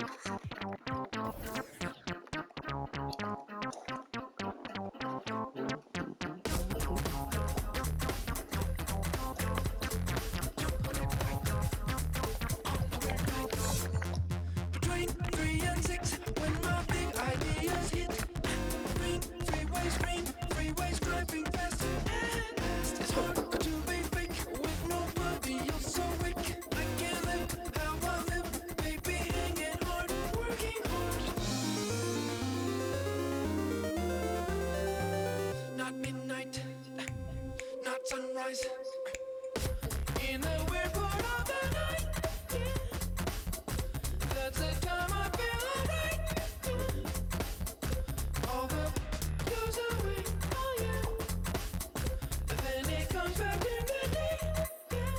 Between 3 and 6, when my big ideas hit. Green, freeways driving fast. It's hard to be fake with nobody else awake. I can't live how I live, baby, hanging hard, working hard. Not midnight, not sunrise. In a weird part of the night, that's the time I feel alright. All the goes away, oh yeah. Then it comes back in the day, yeah.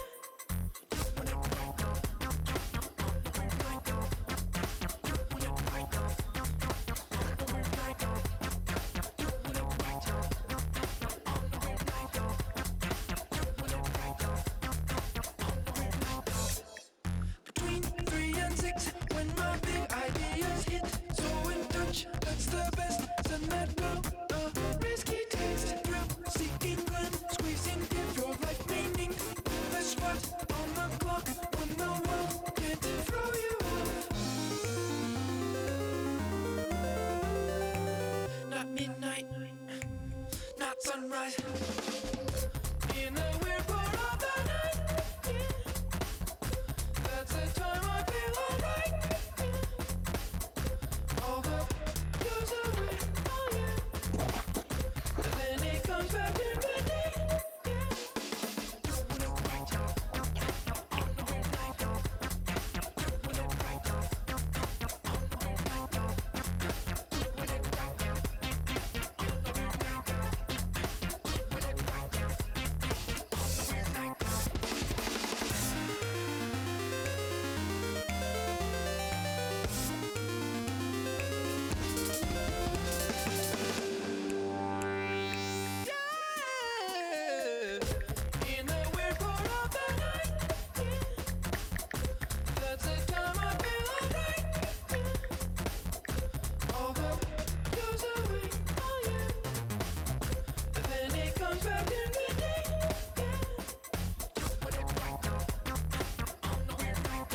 Between 3 and 6, when my big ideas hit. So in touch, that's the best. Send that world a risky taste. Thrill seeking glen, squeezing give your life meaning. The sweat on the clock when the world can't throw you off. Not midnight, not sunrise. In a weird part of the night, yeah. That's the time I feel alright. All the goes away, oh yeah. Then it comes back in the day, yeah. Doing it right, on the weird night. Doing it right, on the weird night. Doing it right, on the weird night. Doing it right, on the weird night. In the weird part of the night, yeah. That's the time I feel alright, yeah. All the goes away, oh yeah. Then it comes back in the day, yeah. Doing it right, on the weird night. Doing it right,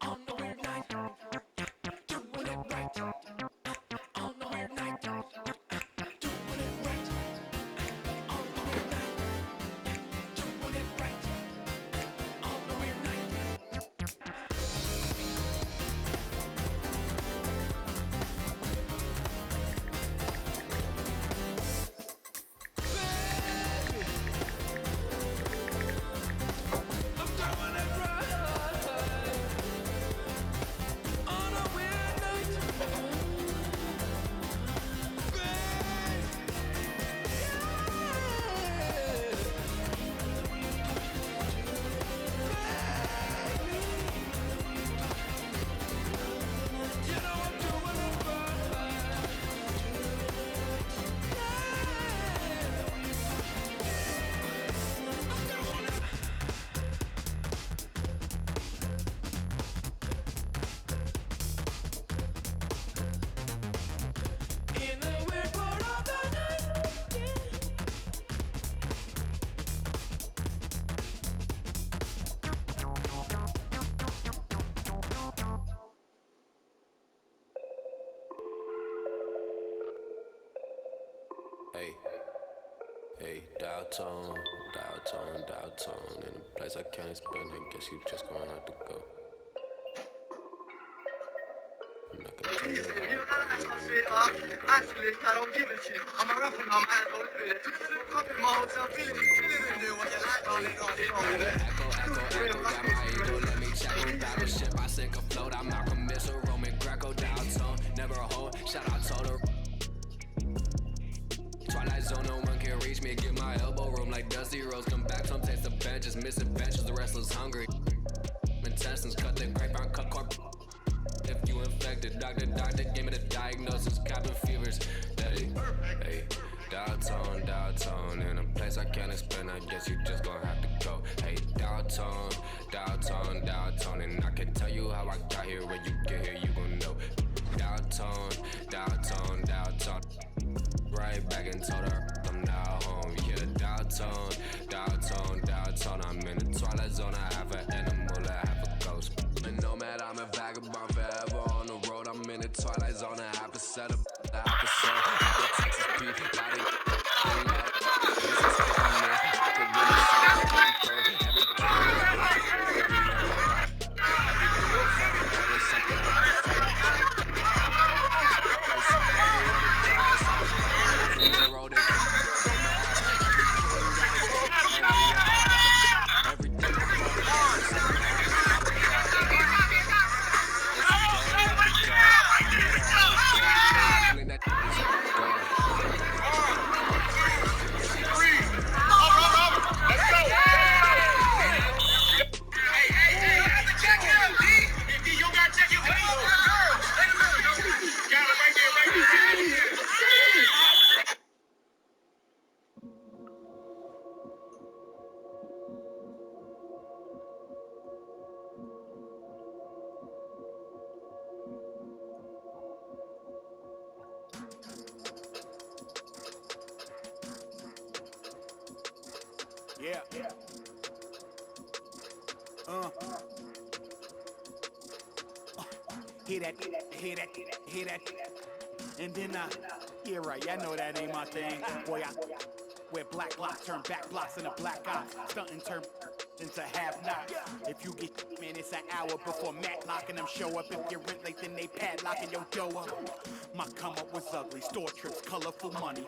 on the weird night. Doing it right, on the weird night. Doing it right, on the weird night. Doing it right, on the weird night. Doing it right, on the weird night. Doing it right, on the weird night. I'm doing it right on a weird night. You know I'm doing it right. In the weird part of the night, yeah. Hey, hey, dial tone, in a place I can't explain. I guess you just gonna have to go. I'm not gonna tell you how let me check on battleship. I sink afloat, I'm Malcolm Missile, Roman Greco, dial tone, never a hold. Shout out to the Twilight zone, no one can reach me. Get my elbow room like Dusty Rose. Come back, some taste the benches, missing benches, the restless hungry. Intestines cut the grapevine, cut corp. if you infected. Doctor gave me the diagnosis, cabin fevers. Hey, downtown, in a place I can't explain. I guess you just gonna have to go. Hey, downtown, and I can tell you how I got here. When you get here, you gon' know. Downtown. Right back and told her I'm now home. Yeah, downtown. I'm in the twilight zone. I have an animal, I have a ghost. And no matter, I'm a vagabond forever on the road. I'm in the twilight zone. I have a set of, I have a set of Texas beat. Yeah. Hear that. And then, yeah, right, y'all know that ain't my thing. Boy, I wear black blocks, turn back blocks into black eyes. Stunting turn into half knots. If you get, man, it's an hour before Matlock and them show up. If you're rent late, then they padlocking your dough up. My come up was ugly, store trips, colorful money.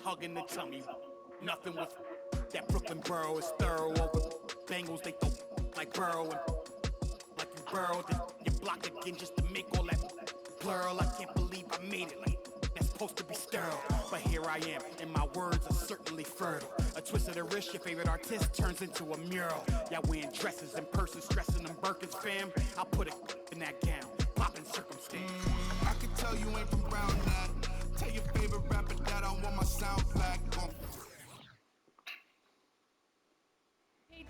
Hugging the tummy, nothing was. That Brooklyn borough is thorough over Bengals, they throw like Burrow and like you burrowed and you block again just to make all that blurl. I can't believe I made it like that's supposed to be sterile. But here I am, and my words are certainly fertile. A twist of the wrist, your favorite artist turns into a mural. Y'all wearing dresses in person, stressing them Birkins, fam. I'll put it in that gown, popping circumstance. I can tell you ain't from Brown that. Tell your favorite rapper that I want my sound back on.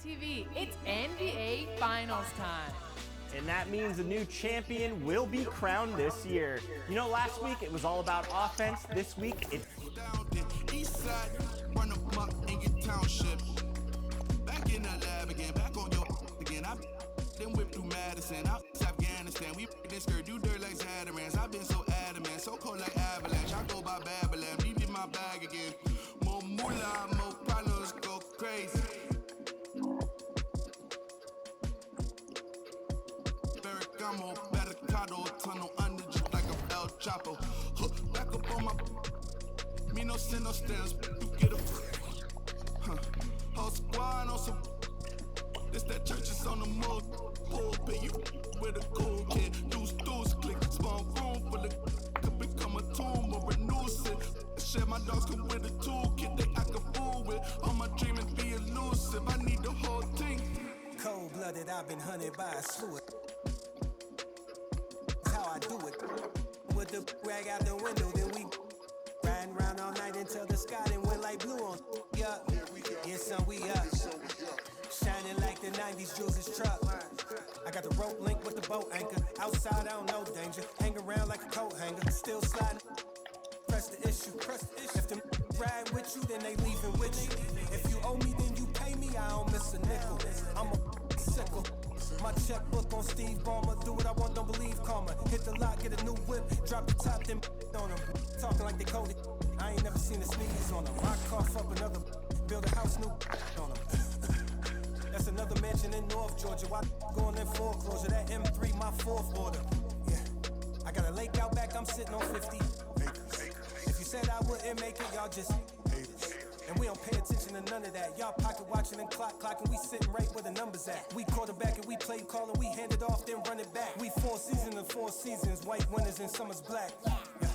TV, it's NBA Finals time. And that means a new champion will be crowned this year. You know, last week it was all about offense. This week it's Down the east side, run them up in your township. Back in the lab again, back on your again. I then whip through Madison, out Afghanistan. We this skirt, do dirt like Zatarans. I've been so adamant, so cold like avalanche. I go by Babylon, leave in my bag again. More moolah, more problems, go crazy. Ferragamo, barricado, tunnel under just like a El Chapo. Back up on my, me no sin, no stems, you get a, whole squad on some, this that church is on the move, pulpit, you with a cool kid, deuce, click, small room full of, could become a tomb or a nuisance. Shit, my dogs come with a toolkit, they act a fool with, all my dreaming be elusive, I need the whole thing. Cold-blooded, I've been hunted by a slew. How I do it. With the rag out the window, then we riding around all night until the sky then went like blue on. Yeah, yeah, son, we up. Shining like the 90s Jules' truck. I got the rope link with the boat anchor. Outside, I don't know danger. Hang around like a coat hanger. Still sliding. Press the issue. If them ride with you, then they leaving with you. If you owe me, then you pay me. I don't miss a nickel. I'm a sickle. My checkbook on Steve Ballmer. Do what I want, don't believe karma. Hit the lot, get a new whip. Drop the top, then on them. Talking like they coded. I ain't never seen a sneeze on them. I cough up another. Build a house new on them. That's another mansion in North Georgia. Why going in foreclosure? That M3, my fourth order. Yeah. I got a lake out back, I'm sitting on 50. If you said I wouldn't make it, y'all just haters. And we don't pay attention to none of that. Y'all pocket watching and clocking. We sitting right where the numbers at. We quarterback and we play call and we hand it off, then run it back. We 4 seasons and 4 seasons. White winners and summer's black. Yeah.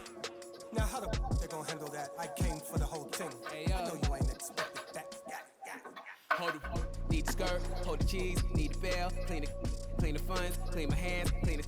Now how the they gonna handle that? I came for the whole thing. Hey, I know you ain't expected that. Hold the, need the skirt, hold the cheese, need the bell, clean the funds, clean my hands, clean the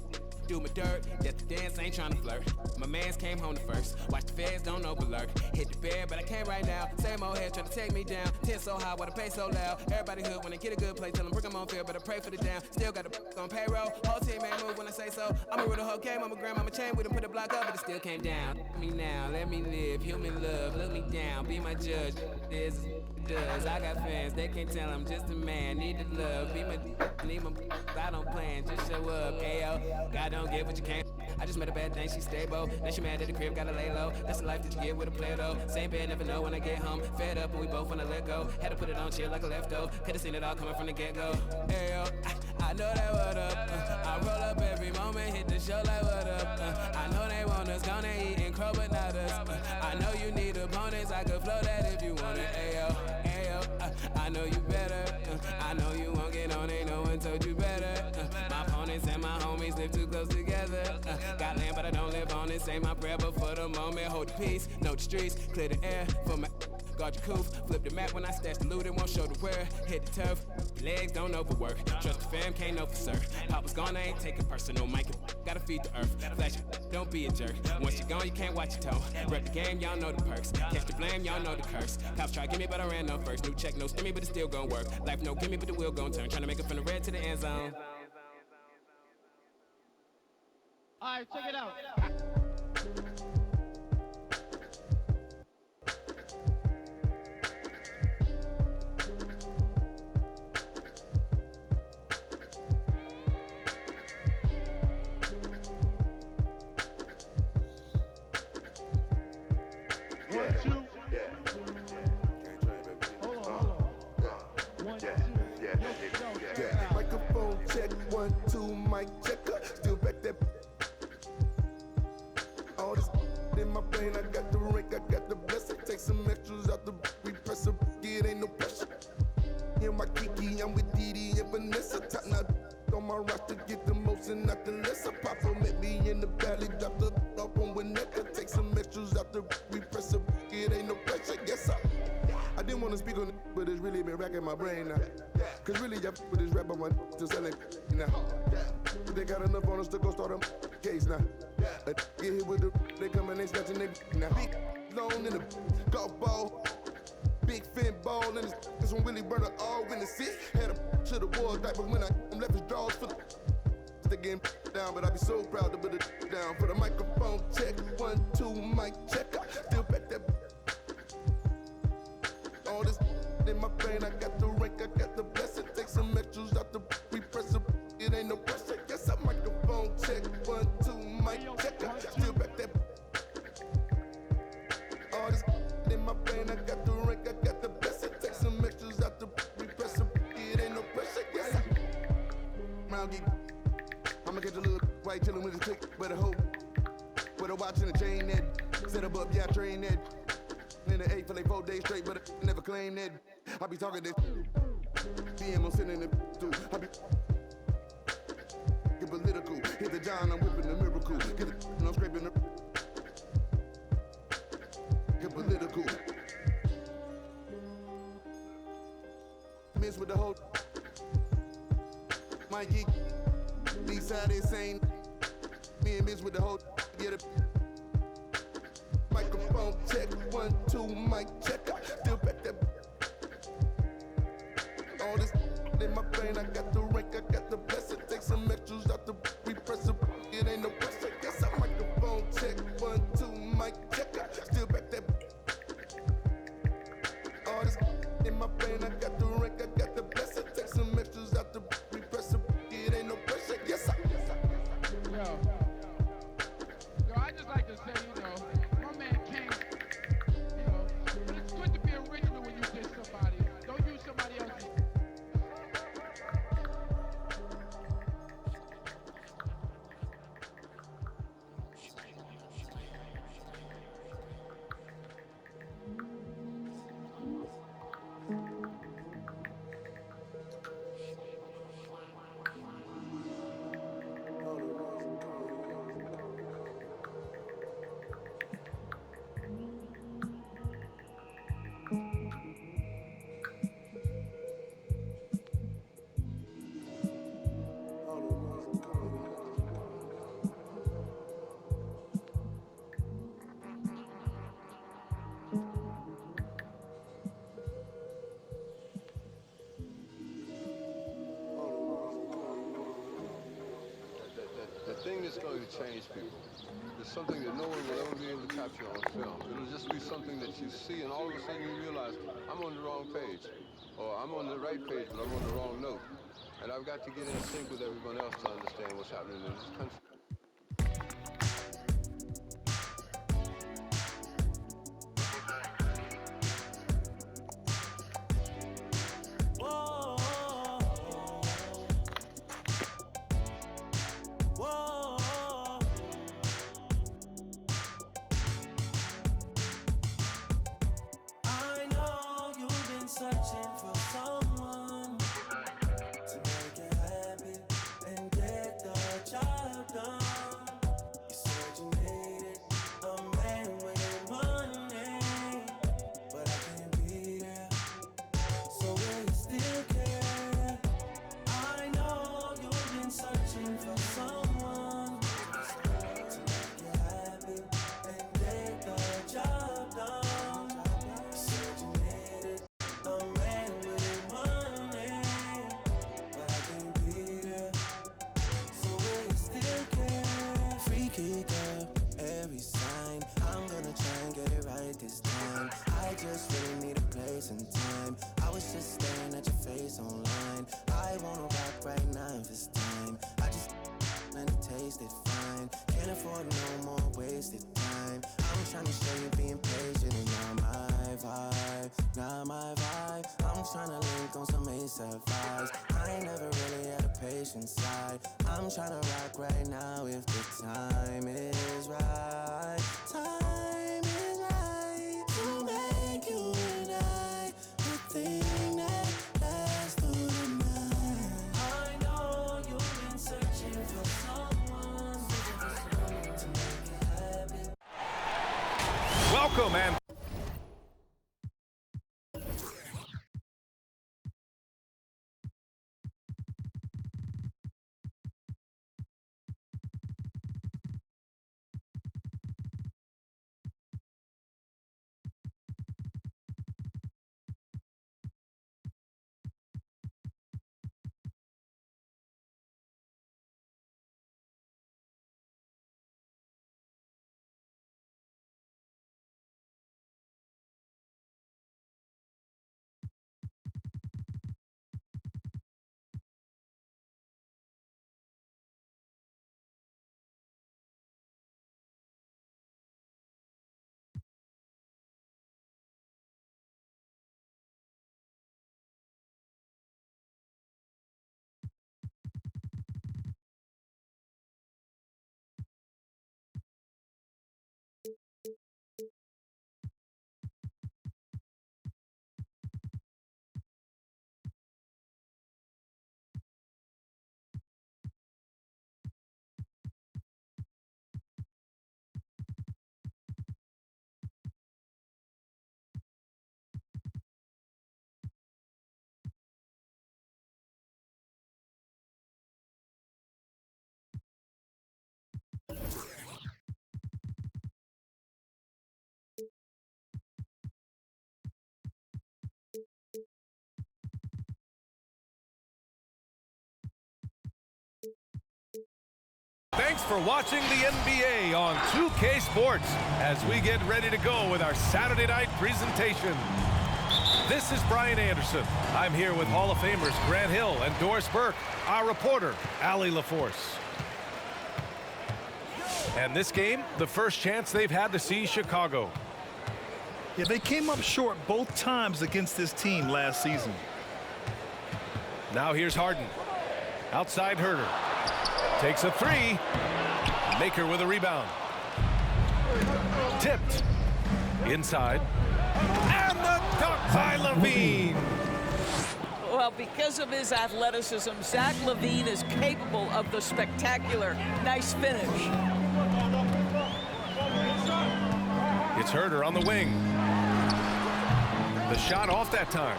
do my dirt. That the dance ain't tryna flirt. My mans came home the first. Watch the feds don't overlurk. Hit the bed, but I can't right now. Same old head trying to take me down. 10 so high, why the pay so loud? Everybody hood when they get a good play. Tell them bring them on field, better pray for the down. Still got the on payroll. Whole team ain't move when I say so. I'ma rule the whole game. I'ma grab my chain with him, put the block up, but it still came down. Let me now, let me live. Human love, look me down. Be my judge. This is does. I got fans, they can't tell I'm just a man. Need the love, be my need my I don't plan, just show up. Ayo, God don't get what you can't. I just met a bad thing, she stable. Now she mad at the crib, gotta lay low. That's the life that you get with a player though. Same bed, never know when I get home. Fed up and we both wanna let go. Had to put it on chill like a leftover. Could've seen it all coming from the get-go. Ayo, I know that what up. I roll up every moment, hit the show like what up. I know they want us, gonna eat and crow, but not us. I know you need opponents, I could flow that if you want it. Ayo, ayo, I know you better. I know you won't get on, ain't no one told you better. My opponents and my homies live too close together. Got land, but I don't live on it. Say my prayer, but for the moment, hold the peace. Know the streets, clear the air for my. Guard your coof, flip the map when I stash the loot and won't show the where. Hit the turf, legs don't overwork. Trust the fam, can't know for sir. Papa's gone, I ain't taking personal. Mike, gotta feed the earth. Flash, don't be a jerk. Once you're gone, you can't watch your tone. Rep the game, y'all know the perks. Catch the blame, y'all know the curse. Cops try to get me, but I ran no first. New check, no stimmy, but it still gon' work. Life no gimme, but the wheel gon' turn. Tryna make it from the red to the end zone. Alright, check it out. Microphone check, 1, 2, mic checker. Still back that. All this in my brain, I got the rank, I got the blessing. Take some extras out the repress a it ain't no pressure. In my Kiki, I'm with Didi and Vanessa. Top now on my roster, get the most and not the lesser. Papa met me in the valley, dropped the up on Winnetka. Take some extras out the repress a it ain't no pressure. Yes, I didn't wanna speak on it, but it's really been racking my brain now. Cause really, I with this rap on my to selling now. They got enough on us to go start a case now. Get hit with the, they come and they snatching they now. Big loan in the golf ball, big fin ball, and this one really burn all in the seat. Had a to the wall type, but when I left his drawers for the they getting down, but I be so proud to put it down. For the microphone check, 1, 2, mic checker. Still back that. All this in my brain, I got the rank, I got the blessing. Take some extras out the repress it ain't no pressure. Yes, I microphone check, 1, 2, mic checker. Still back that. All this in my brain, I got the rank, I got the blessing. Take some extras out the repress it ain't no pressure. Yes, round geek. I'ma catch a little white chillin' with his click, but a hoe. With a watch and a chain that set up, yeah, I train that. In the 8 for like 4 days straight, but I never claim that. I be talking this. DM, I'm sending it through. I be get political. Hit the John, I'm whipping the miracle. Get it, and I'm scraping the. Get political. Miss with the whole. My geek. East side insane. Me and Miss with the whole. Get it. Microphone check, 1, 2, mic checker. Still back that. All this in my brain, I got the rank, I got the blessing. Take some extras out the repress it ain't no pressure. Yes, I microphone check, 1, 2, mic checker. Still back that. All this in my brain, I got the rank, I got the blessing. Take some extras out the repress it ain't no pressure. Yes, I. Yo, I just like to say, you know. My man King, you know, but it's good to be original when you diss somebody. Don't use somebody else's. going to change people. It's something that no one will ever be able to capture on film. It'll just be something that you see, and all of a sudden you realize, I'm on the wrong page. Or I'm on the right page, but I'm on the wrong note. And I've got to get in sync with everyone else to understand what's happening in this country. Searching for someone to make you happy and get the job done. You said you needed a man with money, but I can't be there. So will you still care? I know you've been searching for someone to make you happy and get the job done. You said you needed a man with money, but I can't be there. So will you still care? Freaky girl, every sign. I'm gonna try and get it right this time. I just really need a place and time. I was just staring at your face online. I wanna rock right now if it's time. I just and it tasted fine. Can't afford no more wasted time. I'm trying to show you being patient, and now my vibe, not my vibe. I'm trying to link on some ASAP vibes. I ain't never really had a patient side. I'm trying to rock right now if the time is right. Time is right to make you and I the thing that lasts through the night. I know you've been searching for someone to make you happy. Welcome and thanks for watching the NBA on 2K Sports as we get ready to go with our Saturday night presentation. This is Brian Anderson. I'm here with Hall of Famers Grant Hill and Doris Burke, our reporter, Allie LaForce. And this game, the first chance they've had to see Chicago. Yeah, they came up short both times against this team last season. Now here's Harden. Outside Herter. Takes a three. Maker with a rebound. Tipped. Inside. And the dunk by LaVine. Well, because of his athleticism, Zach LaVine is capable of the spectacular. Nice finish. It's Herter on the wing. The shot off that time.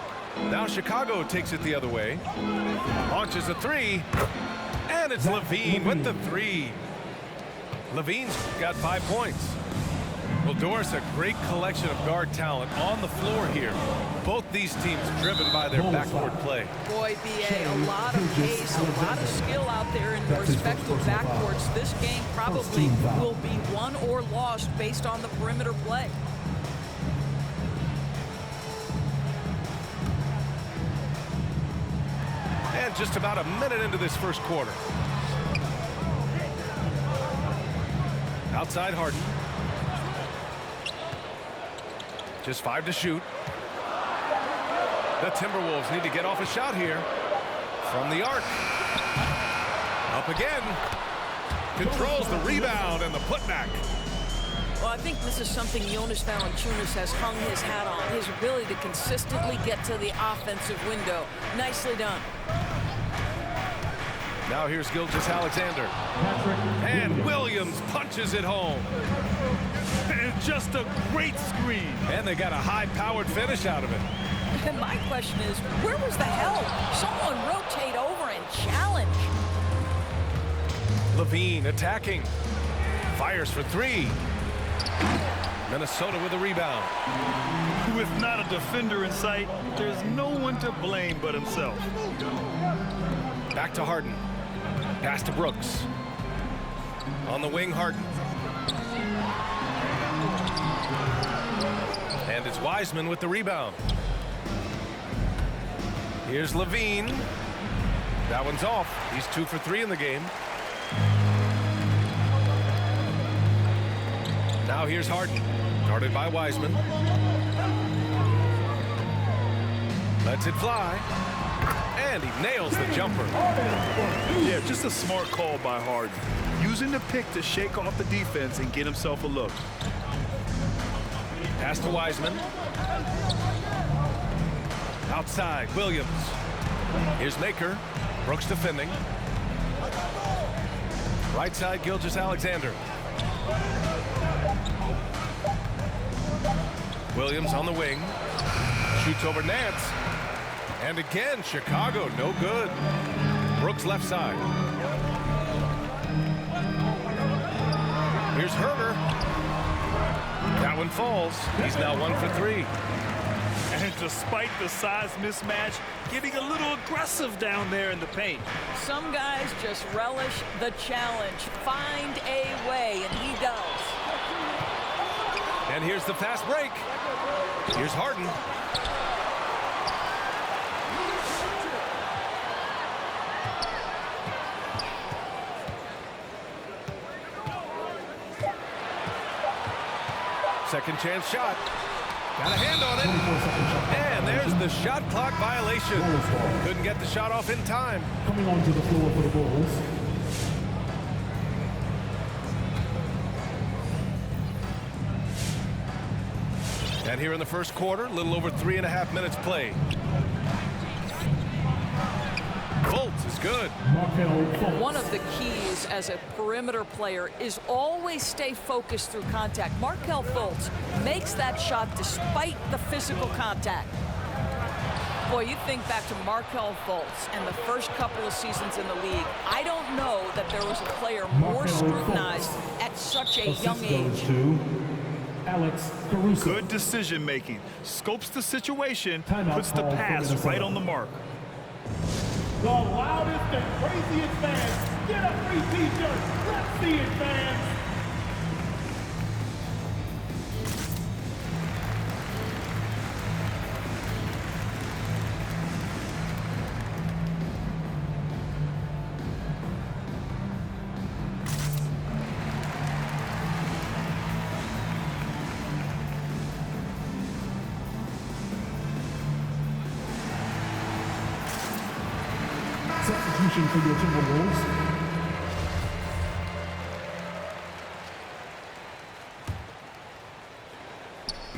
Now Chicago takes it the other way. Launches a three. And it's LaVine with the three. LaVine's got 5 points. Well, Doris, a great collection of guard talent on the floor here. Both these teams driven by their backcourt play. Boy, BA, a lot of pace, a lot of skill out there in their respective backcourts. This game probably will be won or lost based on the perimeter play. And just about a minute into this first quarter. Outside Harden. Just 5 to shoot. The Timberwolves need to get off a shot here from the arc. Up again. Controls the rebound and the putback. Well, I think this is something Jonas Valanciunas has hung his hat on, his ability to consistently get to the offensive window. Nicely done. Now here's Gilgeous-Alexander. And Williams punches it home. And just a great screen. And they got a high-powered finish out of it. And my question is, where was the help? Someone rotate over and challenge. Levine attacking. Fires for 3. Minnesota with a rebound. With not a defender in sight, there's no one to blame but himself. Back to Harden. Pass to Brooks. On the wing, Harden. And it's Wiseman with the rebound. Here's Levine. That one's off. He's 2 for 3 in the game. Now here's Harden. Guarded by Wiseman. Lets it fly. And he nails the jumper. Yeah, just a smart call by Harden. Using the pick to shake off the defense and get himself a look. Pass to Wiseman. Outside, Williams. Here's Maker. Brooks defending. Right side, Gilgeous-Alexander. Williams on the wing. Shoots over Nance. And again, Chicago, no good. Brooks left side. Here's Herter. That one falls. He's now 1 for 3. And despite the size mismatch, getting a little aggressive down there in the paint. Some guys just relish the challenge. Find a way, and he does. And here's the fast break. Here's Harden. Second chance shot. Got a hand on it. And there's the shot clock violation. Couldn't get the shot off in time. Coming onto the floor for the Bulls. And here in the first quarter, a little over 3.5 minutes played. Fultz is good. One of the keys as a perimeter player is always stay focused through contact. Markelle Fultz makes that shot despite the physical contact. Boy, you think back to Markelle Fultz and the first couple of seasons in the league. I don't know that there was a player more scrutinized at such a young age. Alex Caruso. Good decision making. Scopes the situation, puts the pass right on the mark. The loudest and craziest fans. Get a free t-shirt. Let's see it, fans. Substitution for your Timberwolves.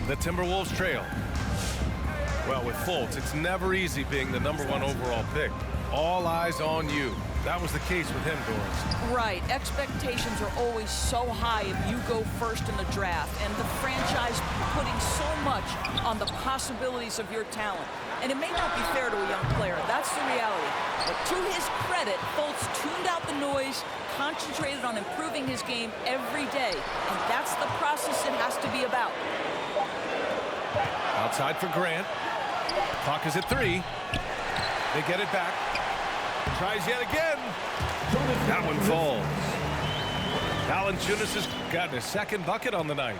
The Timberwolves trail. Well, with Fultz, it's never easy being the #1 overall pick. All eyes on you. That was the case with him, Doris. Right. Expectations are always so high if you go first in the draft, and the franchise putting so much on the possibilities of your talent. And it may not be fair to a young player. That's the reality. But to his credit, Fultz tuned out the noise, concentrated on improving his game every day. And that's the process it has to be about. Outside for Grant. Clock is at 3. They get it back. Tries yet again. That one falls. Valanciunas has gotten his second bucket on the night.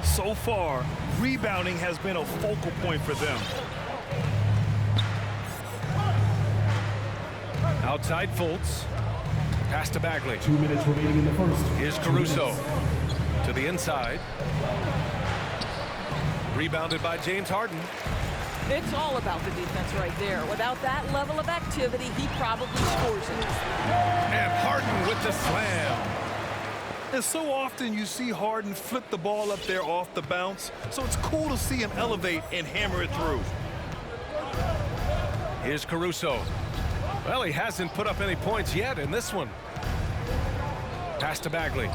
So far, rebounding has been a focal point for them. Outside Fultz. Pass to Bagley. 2 minutes remaining in the first. Here's Caruso to the inside. Rebounded by James Harden. It's all about the defense right there. Without that level of activity, he probably scores it. And Harden with the slam. And so often you see Harden flip the ball up there off the bounce, so it's cool to see him elevate and hammer it through. Here's Caruso. Well, he hasn't put up any points yet in this one. Pass to Bagley.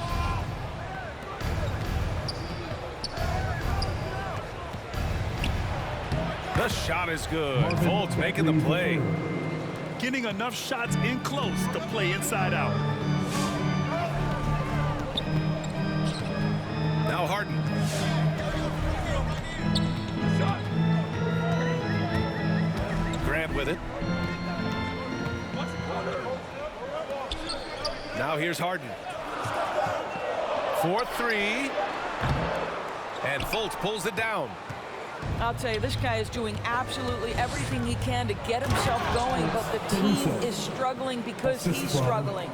The shot is good. Fultz making the play. Getting enough shots in close to play inside out. Now Harden. Grant with it. Now here's Harden. 4-3. And Fultz pulls it down. I'll tell you, this guy is doing absolutely everything he can to get himself going, but the team is struggling because he's struggling.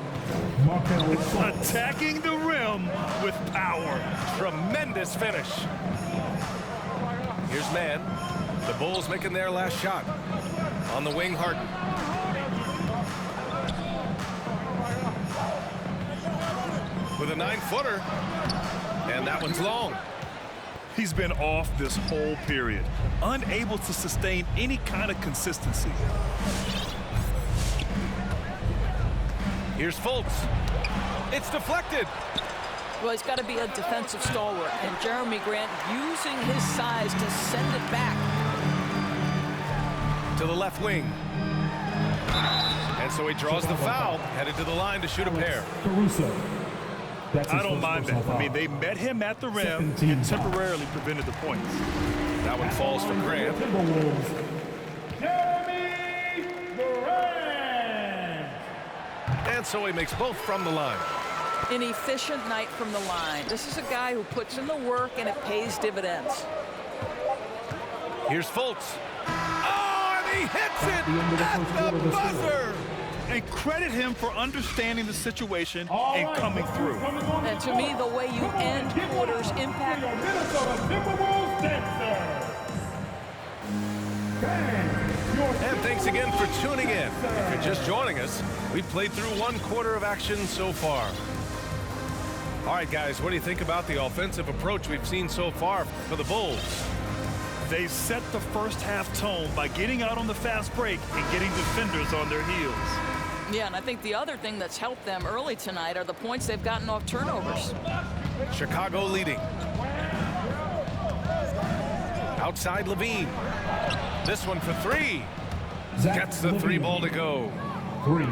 Attacking the rim with power. Tremendous finish. Here's Man. The Bulls making their last shot. On the wing, Harden. With a 9-footer. And that one's long. He's been off this whole period, unable to sustain any kind of consistency. Here's Fultz. It's deflected. Well, he's got to be a defensive stalwart, and Jeremy Grant using his size to send it back. To the left wing. And so he draws the foul, headed to the line to shoot a pair. Caruso. I don't mind that. I mean, they met him at the rim and temporarily prevented the points. That one falls for Grant. Jeremy Grant. And so he makes both from the line. An efficient night from the line. This is a guy who puts in the work, and it pays dividends. Here's Fultz. Oh, and he hits it at the buzzer. And credit him for understanding the situation and coming through. And to me, the way you end quarters impact. And thanks again for tuning in. If you're just joining us, we've played through 1 quarter of action so far. All right, guys, what do you think about the offensive approach we've seen so far for the Bulls? They set the first half tone by getting out on the fast break and getting defenders on their heels. Yeah, and I think the other thing that's helped them early tonight are the points they've gotten off turnovers. Chicago leading. Outside Levine. This one for 3. Gets the 3 ball to go. 3.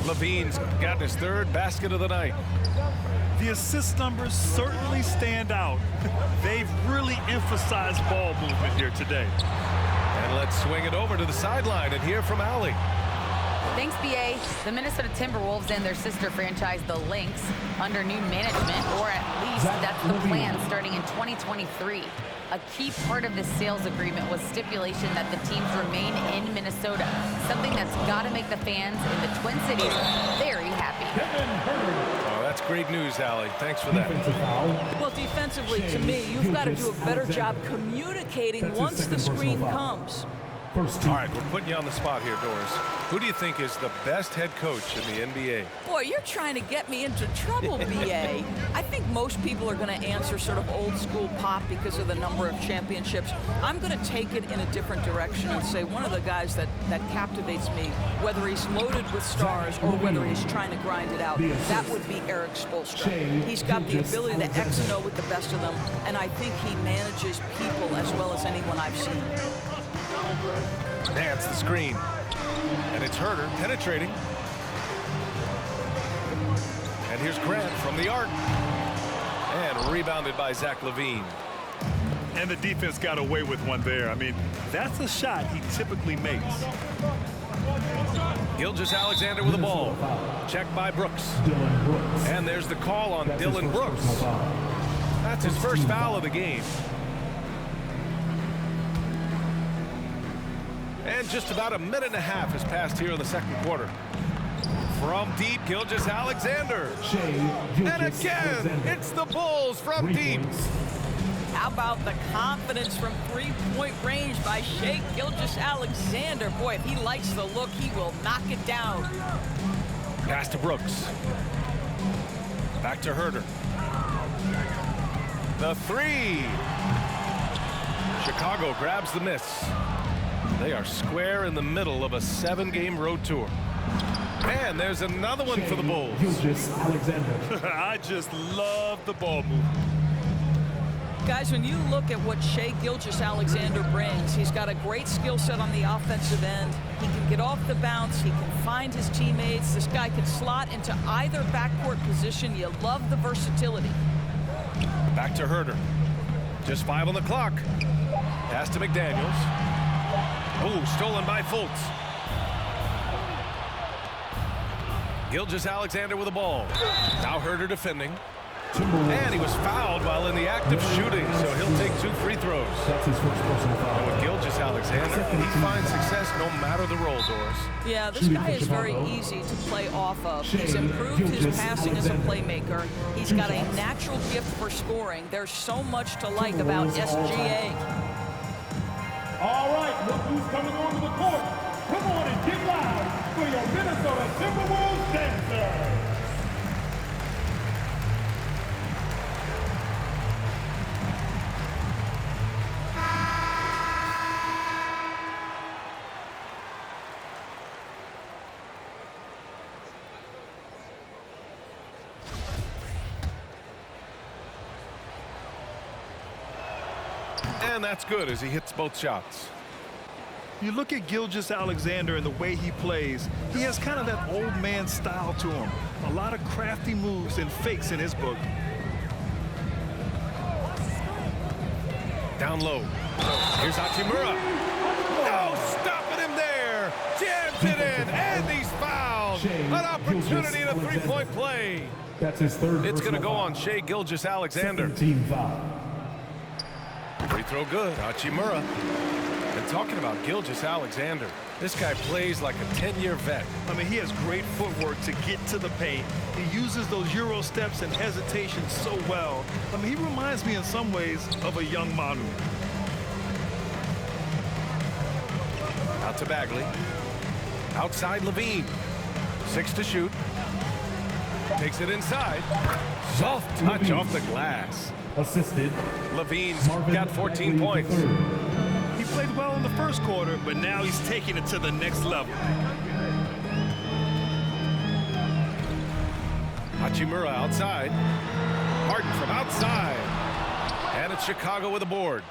Levine's got his 3rd basket of the night. The assist numbers certainly stand out. They've really emphasized ball movement here today. And let's swing it over to the sideline and hear from Allie. Thanks, BA. The Minnesota Timberwolves and their sister franchise, the Lynx, under new management, or at least that's the plan starting in 2023. A key part of this sales agreement was stipulation that the teams remain in Minnesota, something that's got to make the fans in the Twin Cities very happy. Oh, that's great news, Allie. Thanks for that. Well, defensively, to me, you've got to do a better job communicating once the screen comes. All right, we're putting you on the spot here, Doris. Who do you think is the best head coach in the NBA? Boy, you're trying to get me into trouble, BA. I think most people are going to answer sort of old school Pop because of the number of championships. I'm going to take it in a different direction and say one of the guys that captivates me, whether he's loaded with stars or whether he's trying to grind it out, that would be Eric Spoelstra. He's got the ability to X and O with the best of them, and I think he manages people as well as anyone I've seen. That's the screen. And it's Herter penetrating. And here's Grant from the arc. And rebounded by Zach LaVine. And the defense got away with one there. I mean, that's a shot he typically makes. Gilgeous-Alexander with the ball. Checked by Brooks. And there's the call on Dylan Brooks. That's his first foul of the game. And just about a minute and a half has passed here in the second quarter. From deep, Gilgeous-Alexander. And again, it's the Bulls from deep. How about the confidence from three-point range by Shai Gilgeous-Alexander? Boy, if he likes the look, he will knock it down. Pass to Brooks. Back to Herter. The three. Chicago grabs the miss. They are square in the middle of a 7-game road tour. And there's another one for the Bulls. I just love the ball movement. Guys, when you look at what Shai Gilgeous-Alexander brings, he's got a great skill set on the offensive end. He can get off the bounce. He can find his teammates. This guy can slot into either backcourt position. You love the versatility. Back to Herter. Just 5 on the clock. Pass to McDaniels. Oh, stolen by Fultz. Gilgeous-Alexander with the ball. Now Herter defending. And he was fouled while in the act of shooting, so he'll take 2 free throws. That's his first personal foul. And with Gilgeous-Alexander, he finds success no matter the role, Doris. Yeah, this guy is very easy to play off of. He's improved his passing as a playmaker. He's got a natural gift for scoring. There's so much to like about SGA. All right, look who's coming onto the court. Come on and get loud for your Minnesota Timberwolves dancer. And that's good as he hits both shots. You look at Gilgeous-Alexander and the way he plays, he has kind of that old man style to him. A lot of crafty moves and fakes in his book. Down low. Here's Hachimura. Oh, stopping him there. Jams it in, and he's fouled. An opportunity to three-point play. That's his third. It's going to go on Shai Gilgeous-Alexander. Team foul. Free throw good, Hachimura. And talking about Gilgeous-Alexander, this guy plays like a 10-year vet. I mean, he has great footwork to get to the paint. He uses those Euro steps and hesitation so well. I mean, he reminds me in some ways of a young Manu. Out to Bagley. Outside LaVine. 6 to shoot. Takes it inside. Soft touch off the glass. Assisted. LaVine's got 14 points. He played well in the first quarter, but now he's taking it to the next level. Hachimura outside. Harden from outside. And it's Chicago with a board.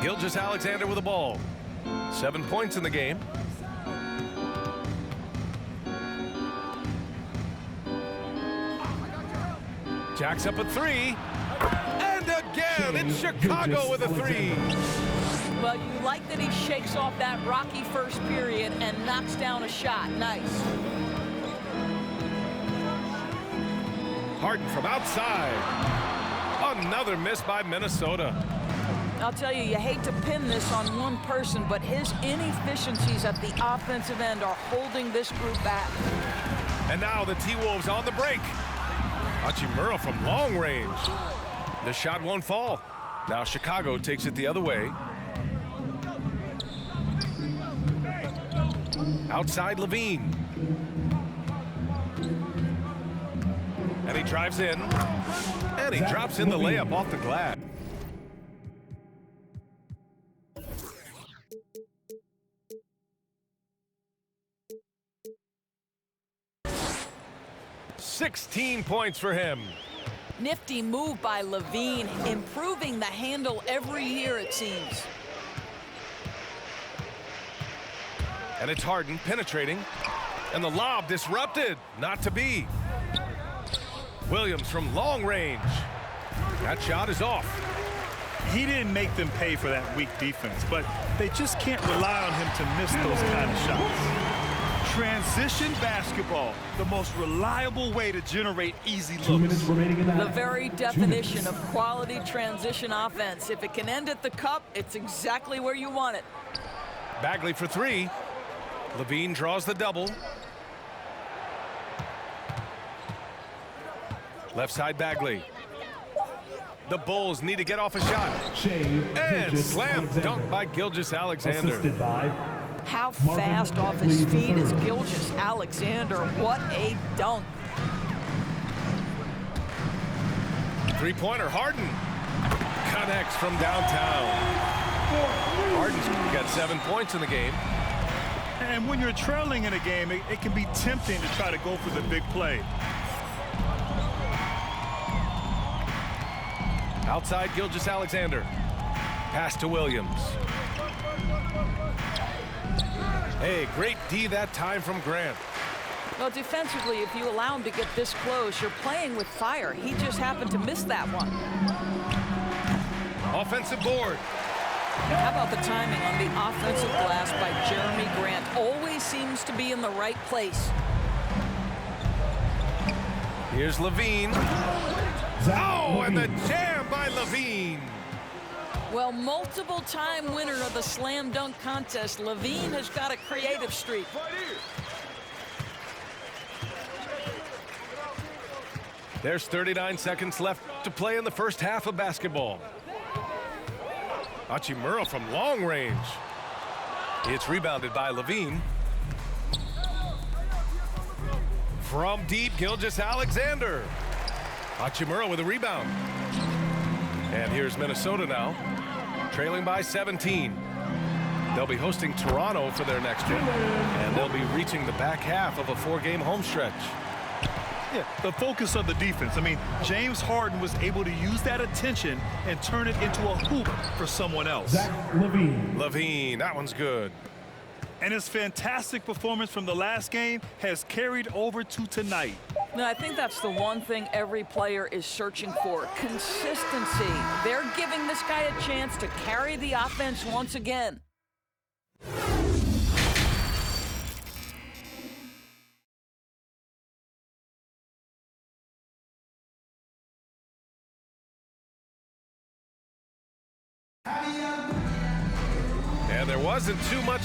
Gilgeous-Alexander with the ball. 7 points in the game. Jacks up at 3. And again, it's Chicago with a 3. Well, you like that he shakes off that rocky first period and knocks down a shot. Nice. Harden from outside. Another miss by Minnesota. I'll tell you, you hate to pin this on one person, but his inefficiencies at the offensive end are holding this group back. And now the T-Wolves on the break. Hachimura from long range. The shot won't fall. Now Chicago takes it the other way. Outside Levine. And he drives in. And he drops in the layup off the glass. $16 points for him. Nifty move by Levine, improving the handle every year, it seems. And it's Harden penetrating. And the lob disrupted. Not to be. Williams from long range. That shot is off. He didn't make them pay for that weak defense, but they just can't rely on him to miss those kind of shots. Transition basketball, the most reliable way to generate easy looks. 2 minutes remaining in the half. The very definition of quality transition offense. If it can end at the cup, it's exactly where you want it. Bagley for three. Levine draws the double. Left side Bagley. The Bulls need to get off a shot. And slam dunk by Gilgeous-Alexander. Assisted by How fast off his feet is Gilgeous-Alexander. What a dunk. Three-pointer, Harden. Connects from downtown. Harden's got 7 points in the game. And when you're trailing in a game, it can be tempting to try to go for the big play. Outside Gilgeous-Alexander. Pass to Williams. Hey, great D that time from Grant. Well, defensively, if you allow him to get this close, you're playing with fire. He just happened to miss that one. Offensive board. How about the timing on the offensive glass by Jeremy Grant? Always seems to be in the right place. Here's Levine. Oh, and the jam by Levine. Well, multiple-time winner of the slam dunk contest, Levine has got a creative streak. There's 39 seconds left to play in the first half of basketball. Hachimura from long range. It's rebounded by Levine. From deep, Gilgeous-Alexander. Hachimura with a rebound. And here's Minnesota now, trailing by 17. They'll be hosting Toronto for their next one, and they'll be reaching the back half of a 4-game home stretch. Yeah, the focus of the defense. I mean, James Harden was able to use that attention and turn it into a hoop for someone else. Levine, that one's good. And his fantastic performance from the last game has carried over to tonight. Now, I think that's the one thing every player is searching for, consistency. They're giving this guy a chance to carry the offense once again. And there wasn't too much.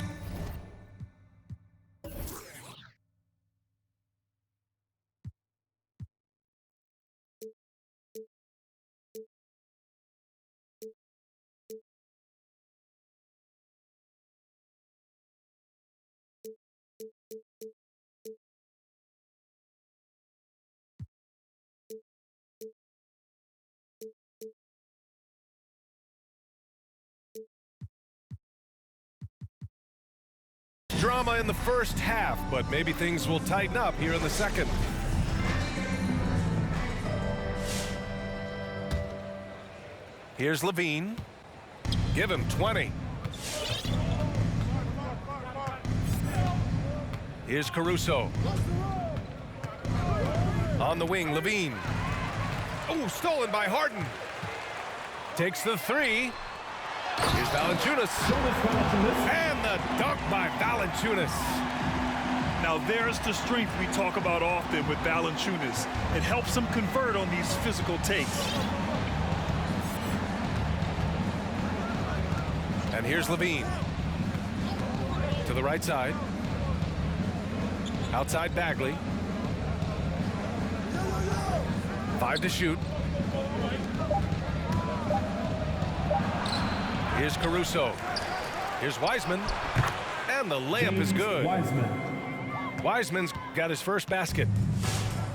Drama in the first half, but maybe things will tighten up here in the second. Here's Levine. Give him 20. Here's Caruso. On the wing, Levine. Oh, stolen by Harden. Takes the three. Here's Valanciunas. And the dunk by Valanciunas. Now there's the strength we talk about often with Valanciunas. It helps him convert on these physical takes. And here's Levine. To the right side. Outside Bagley. 5 to shoot. Here's Caruso. Here's Wiseman. And the layup is good. Wiseman's got his first basket.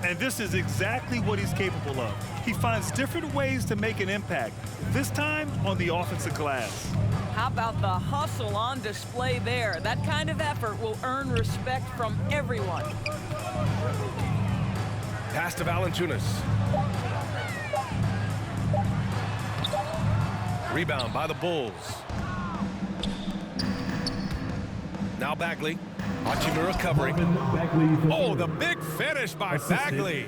And this is exactly what he's capable of. He finds different ways to make an impact, this time on the offensive glass. How about the hustle on display there? That kind of effort will earn respect from everyone. Pass to Valanciunas. Rebound by the Bulls. Now Bagley. Hachimura covering. Oh, the big finish by Bagley.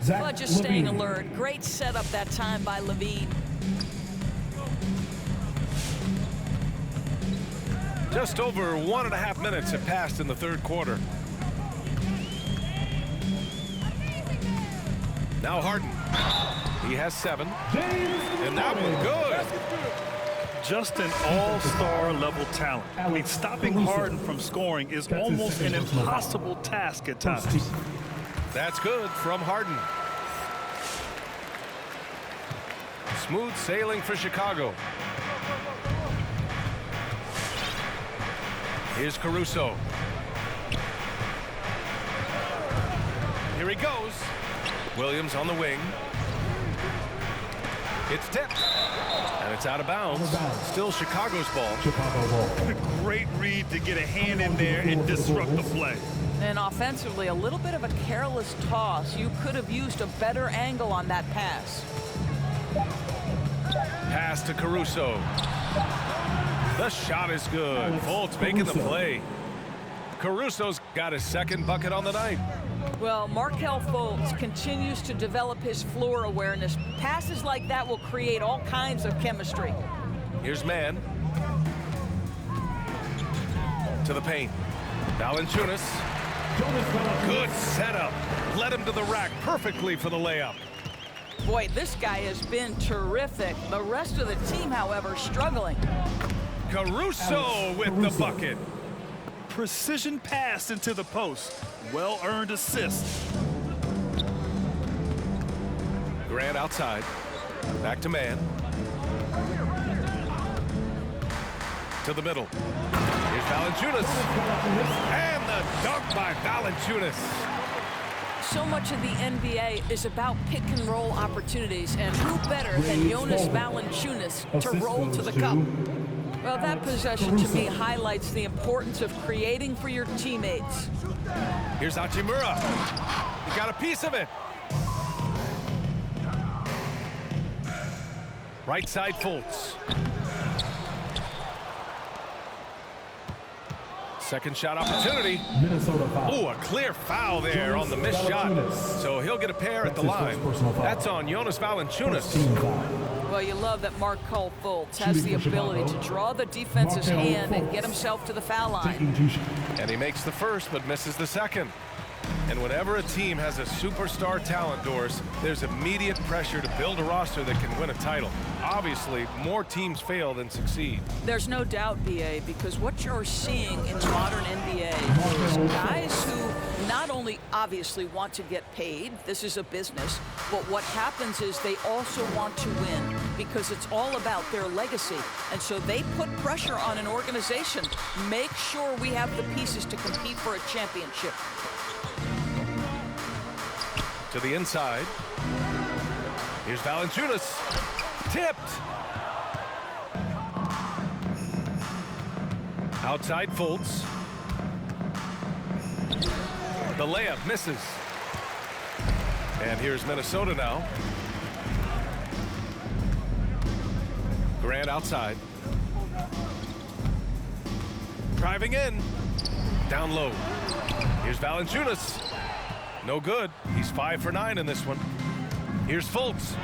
But just staying alert. Great setup that time by Levine. Just over 1.5 minutes have passed in the third quarter. Now Harden. He has 7. And that one good. Just an all-star level talent. I mean, stopping Harden from scoring is almost an impossible task at times. That's good from Harden. Smooth sailing for Chicago. Here's Caruso. Here he goes. Williams on the wing. It's tipped. And it's out of bounds. Still Chicago's ball. A great read to get a hand in there and disrupt the play. And offensively, a little bit of a careless toss. You could have used a better angle on that pass. Pass to Caruso. The shot is good. Fultz making the play. Caruso's got his second bucket on the night. Well, Markelle Fultz continues to develop his floor awareness. Passes like that will create all kinds of chemistry. Here's Mann. To the paint. Valanciunas. Good setup. Led him to the rack perfectly for the layup. Boy, this guy has been terrific. The rest of the team, however, struggling. Caruso with the bucket. Precision pass into the post. Well-earned assist. Grant outside. Back to Mann. To the middle. Here's Valanciunas. And the dunk by Valanciunas. So much of the NBA is about pick-and-roll opportunities, and who better than Jonas Valanciunas to roll to the cup? Well, that possession to me highlights the importance of creating for your teammates. Here's Hachimura. He got a piece of it. Right side Fultz. Second shot opportunity. Oh, a clear foul there on the missed shot. So he'll get a pair at the line. That's on Jonas Valanciunas. Well, you love that Markelle Fultz has the ability to draw the defense's hand and get himself to the foul line. And he makes the first but misses the second. And whenever a team has a superstar talent, Doris, there's immediate pressure to build a roster that can win a title. Obviously, more teams fail than succeed. There's no doubt, BA, because what you're seeing in the modern NBA is guys who not only obviously want to get paid, this is a business, but what happens is they also want to win because it's all about their legacy. And so they put pressure on an organization. Make sure we have the pieces to compete for a championship. To the inside. Here's Valanciunas. Tipped. Outside Fultz. The layup misses. And here's Minnesota now. Grant outside. Driving in. Down low. Here's Valanciunas. No good. He's 5 for 9 in this one. Here's Fultz.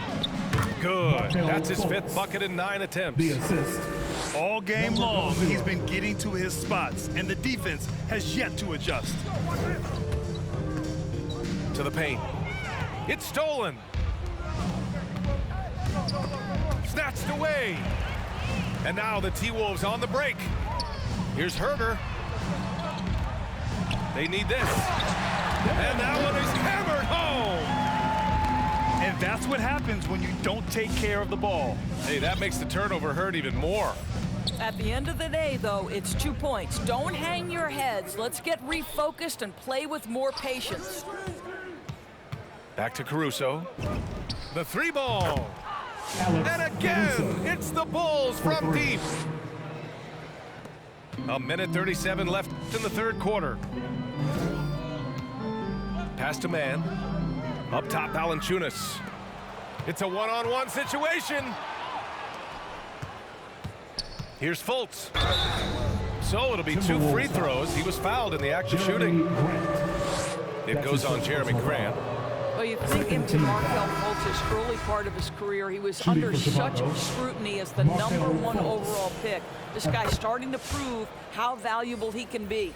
Good. That's his 5th bucket in 9 attempts. All game long, he's been getting to his spots, and the defense has yet to adjust. To the paint. It's stolen. Snatched away. And now the T-Wolves on the break. Here's Herter. They need this. And that one is hammered home. And that's what happens when you don't take care of the ball. Hey, that makes the turnover hurt even more. At the end of the day, though, it's 2 points. Don't hang your heads. Let's get refocused and play with more patience. Back to Caruso. The 3 ball. And again, it's the Bulls from deep. A minute 37 left in the third quarter. Pass to man. Up top, Valanciunas. It's a one-on-one situation. Here's Fultz. So it'll be 2 free throws. He was fouled in the act of shooting. It goes on Jeremy Grant. Well, you think into Markelle Fultz's early part of his career, he was under such scrutiny as the #1 overall pick. This guy's starting to prove how valuable he can be.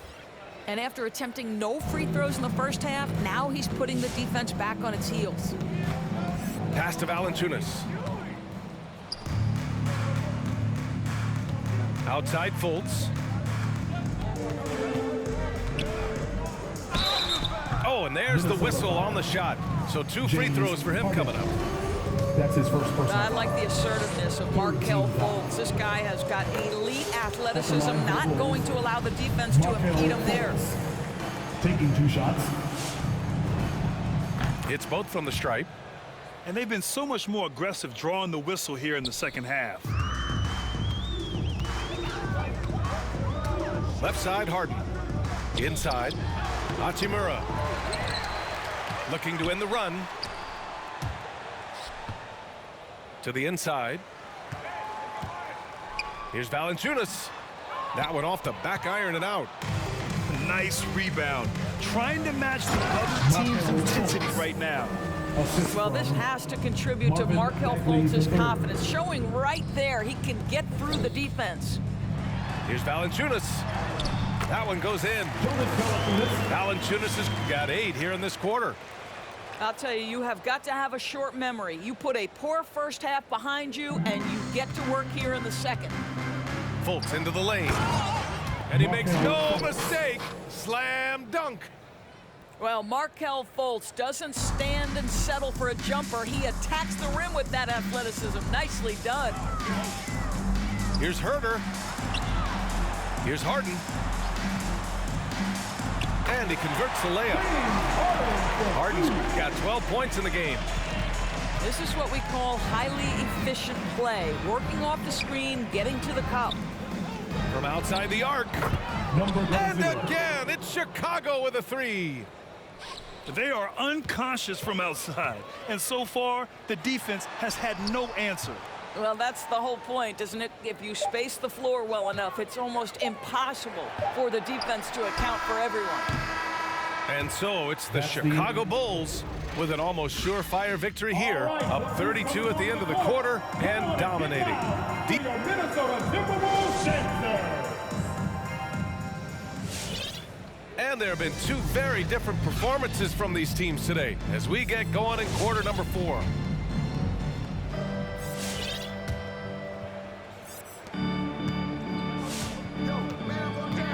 And after attempting no free throws in the first half, now he's putting the defense back on its heels. Pass to Valanciunas. Outside Fultz. Oh, and there's the whistle on the shot. So 2 free throws for him coming up. That's his first personal. I like the assertiveness of Markelle Fultz. This guy has got elite athleticism, not going to allow the defense to impede him there. Taking 2 shots. It's both from the stripe. And they've been so much more aggressive drawing the whistle here in the second half. Left side, Harden. Inside, Hachimura. Looking to end the run. To the inside. Here's Valanciunas. That one off the back iron and out. Nice rebound. Trying to match the other team's intensity right now. Well, this has to contribute to Markelle Fultz's confidence, showing right there he can get through the defense. Here's Valanciunas. That one goes in. Valanciunas has got 8 here in this quarter. I'll tell you, you have got to have a short memory. You put a poor first half behind you, and you get to work here in the second. Fultz into the lane. And he makes no mistake. Slam dunk. Well, Markelle Fultz doesn't stand and settle for a jumper. He attacks the rim with that athleticism. Nicely done. Here's Herter. Here's Harden. And he converts the layup. Harden's got 12 points in the game. This is what we call highly efficient play. Working off the screen, getting to the cup. From outside the arc. And again, it's Chicago with a 3. They are unconscious from outside. And so far, the defense has had no answer. Well, that's the whole point, isn't it? If you space the floor well enough, it's almost impossible for the defense to account for everyone. And so it's the Chicago Bulls with an almost surefire victory here, up 32 at the end of the quarter and dominating. Minnesota Timberwolves Dancers. And there have been 2 very different performances from these teams today as we get going in quarter number 4.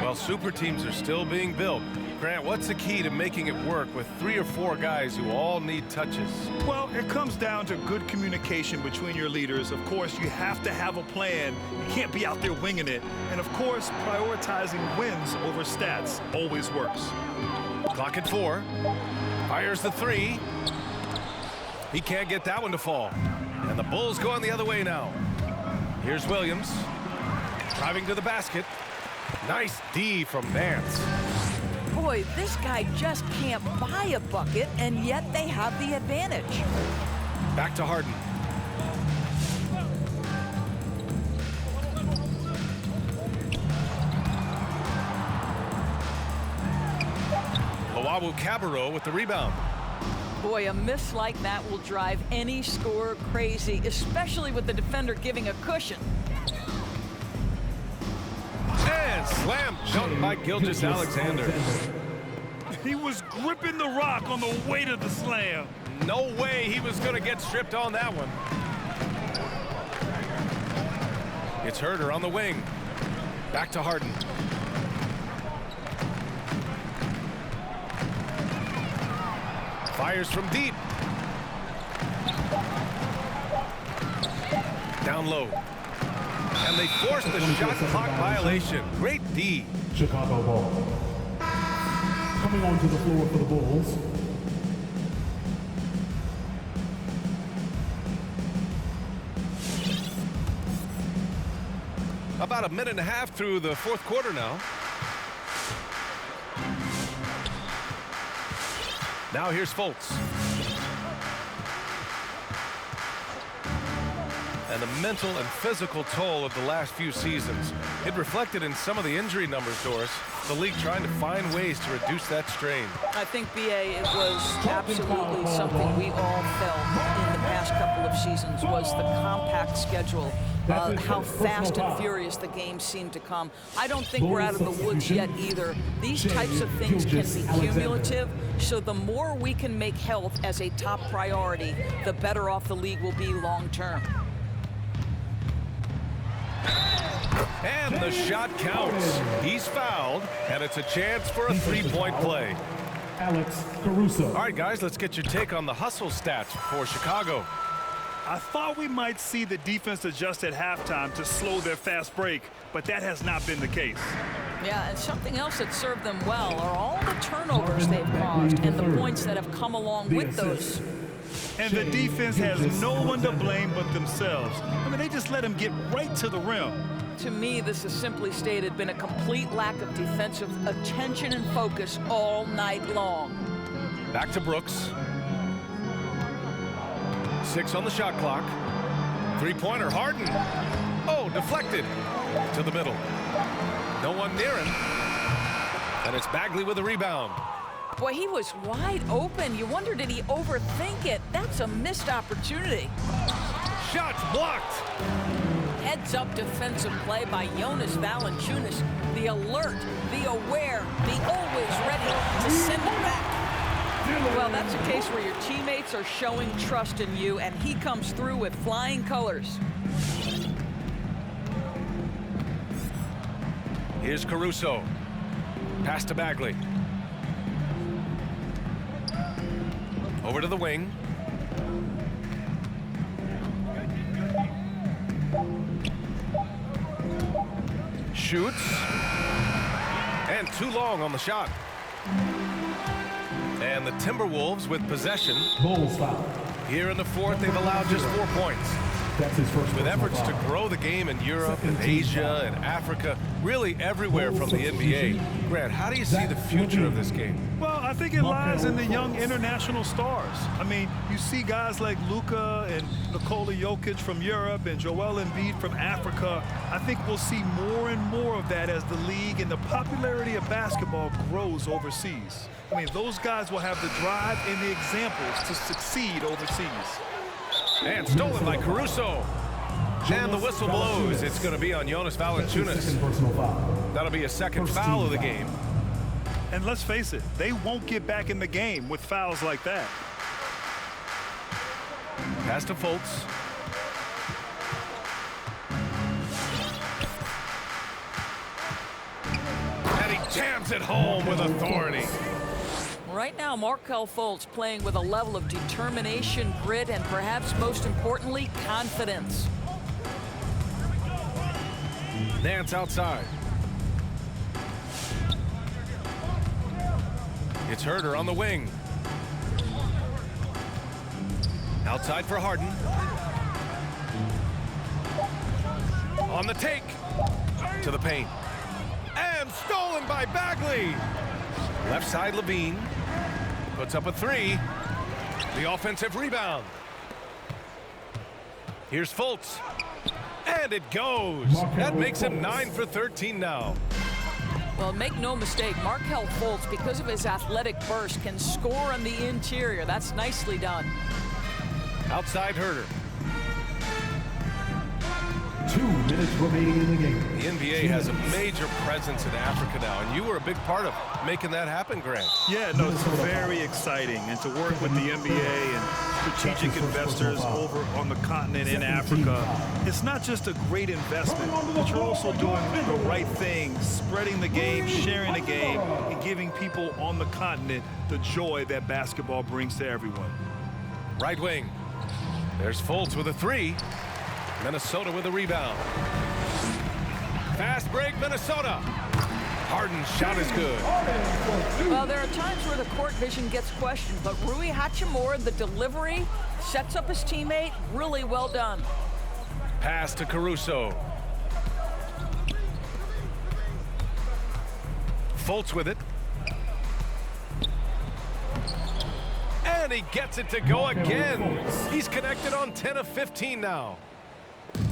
Well, super teams are still being built. Grant, what's the key to making it work with 3 or 4 guys who all need touches? Well, it comes down to good communication between your leaders. Of course, you have to have a plan. You can't be out there winging it. And of course, prioritizing wins over stats always works. Clock at 4. Fires the 3. He can't get that one to fall. And the Bulls going the other way now. Here's Williams. Driving to the basket. Nice D from Nance. Boy, this guy just can't buy a bucket, and yet they have the advantage. Back to Harden. Luwawu-Cabarrot with the rebound. Boy, a miss like that will drive any scorer crazy, especially with the defender giving a cushion. And slam dunk by Gilgeous-Alexander. He was gripping the rock on the way to the slam. No way he was going to get stripped on that one. It's Herter on the wing. Back to Harden. Fires from deep. Down low. And they forced the shot clock violation. Great D. Chicago ball. Coming onto the floor for the Bulls. About a minute and a half through the fourth quarter now. Now here's Fultz. And the mental and physical toll of the last few seasons. It reflected in some of the injury numbers, Doris. The league trying to find ways to reduce that strain. I think, BA, it was absolutely something we all felt in the past couple of seasons was the compact schedule. How fast and furious the games seem to come. I don't think we're out of the woods yet either. These types of things can be cumulative, so the more we can make health as a top priority, the better off the league will be long term. And the shot counts. He's fouled, and it's a chance for a three-point play. Alex Caruso. All right, guys, let's get your take on the hustle stats for Chicago. I thought we might see the defense adjust at halftime to slow their fast break, but that has not been the case. Yeah, and something else that served them well are all the turnovers they've caused and the points that have come along with those. And the defense has no one to blame but themselves. I mean, they just let them get right to the rim. To me, this is simply stated been a complete lack of defensive attention and focus all night long. Back to Brooks. 6 on the shot clock. Three-pointer, Harden. Oh, deflected to the middle. No one near him. And it's Bagley with a rebound. Boy, he was wide open. You wonder, did he overthink it? That's a missed opportunity. Shots blocked. Heads-up defensive play by Jonas Valanciunas. The alert, the aware, the always ready to send it back. Well, that's a case where your teammates are showing trust in you, and he comes through with flying colors. Here's Caruso. Pass to Bagley. Over to the wing. Shoots. And too long on the shot. And the Timberwolves with possession. Bulls foul. Here in the fourth, they've allowed just 4 points. That's his first With efforts to foul. grow the game in Europe and Asia and Africa, really everywhere from the NBA. Grant, how do you see the future of this game? Well, I think it lies in the young international stars. I mean, you see guys like Luka and Nikola Jokic from Europe and Joel Embiid from Africa. I think we'll see more and more of that as the league and the popularity of basketball grows overseas. I mean, those guys will have the drive and the examples to succeed overseas. And stolen by Caruso. And the whistle blows. It's going to be on Jonas Valanciunas. That'll be a second foul of the game. And let's face it, they won't get back in the game with fouls like that. Pass to Fultz. And he jams it home with authority. Right now, Markelle Fultz playing with a level of determination, grit, and perhaps most importantly, confidence. Nance outside. It's Herter on the wing. Outside for Harden. On the take. To the paint. And stolen by Bagley. Left side, Levine. Puts up a three. The offensive rebound. Here's Fultz. And it goes. That makes him 9 for 13 now. Well, make no mistake, Markelle Fultz, because of his athletic burst, can score on the interior. That's nicely done. Outside Herter. 2 minutes remaining in the game. The NBA has a major presence in Africa now, and you were a big part of making that happen, Grant. Yeah, no, it's very exciting. And to work with the NBA and strategic investors over on the continent in Africa, it's not just a great investment, but you're also doing the right thing, spreading the game, sharing the game, and giving people on the continent the joy that basketball brings to everyone. Right wing. There's Fultz with a three. Minnesota with a rebound. Fast break, Minnesota. Harden's shot is good. Well, there are times where the court vision gets questioned, but Rui Hachimura, the delivery, sets up his teammate. Really well done. Pass to Caruso. Fultz with it. And he gets it to go again. He's connected on 10 of 15 now.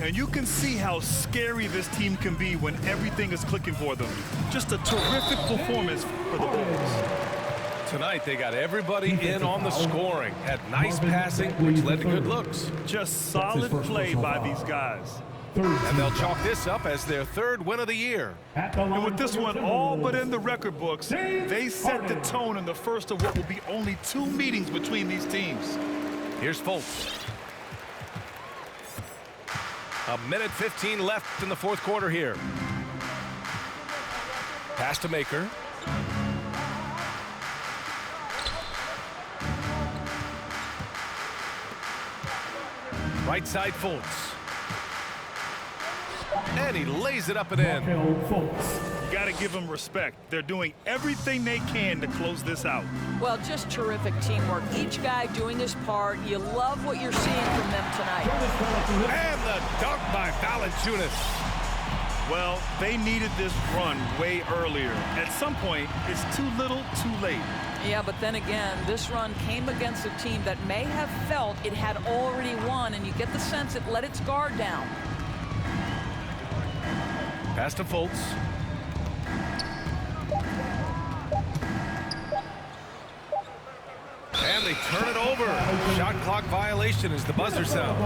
And you can see how scary this team can be when everything is clicking for them. Just a terrific performance for the Bulls. Tonight they got everybody in on the scoring. Had nice passing, which led to good looks. Just solid play by these guys. And they'll chalk this up as their third win of the year. And with this one all but in the record books, they set the tone in the first of what will be only 2 meetings between these teams. Here's Fultz. A minute 15 left in the fourth quarter here. Pass to Maker. Right side Fultz. And he lays it up and in. You got to give them respect. They're doing everything they can to close this out. Well, just terrific teamwork. Each guy doing his part. You love what you're seeing from them tonight. And the dunk by Valanciunas. Well, they needed this run way earlier. At some point, it's too little, too late. Yeah, but then again, this run came against a team that may have felt it had already won, and you get the sense it let its guard down. Pass to Fultz. And they turn it over. Shot clock violation as the buzzer sounds.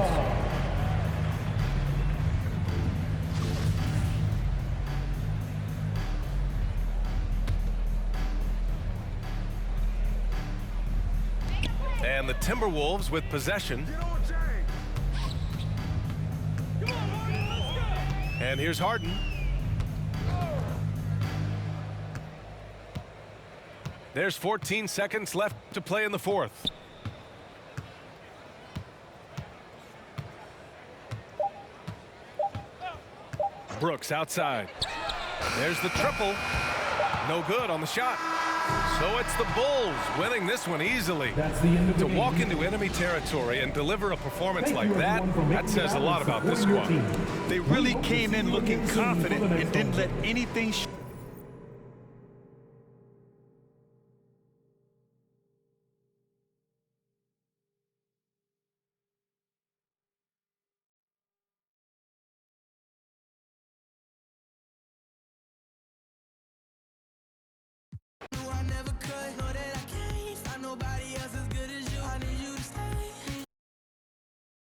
And the Timberwolves with possession. And here's Harden. There's 14 seconds left to play in the fourth. Brooks outside. There's the triple. No good on the shot. So it's the Bulls winning this one easily. To walk into enemy territory and deliver a performance like that, that says a lot about this squad. They really came in looking confident and didn't let anything I never could know that I can't find nobody else's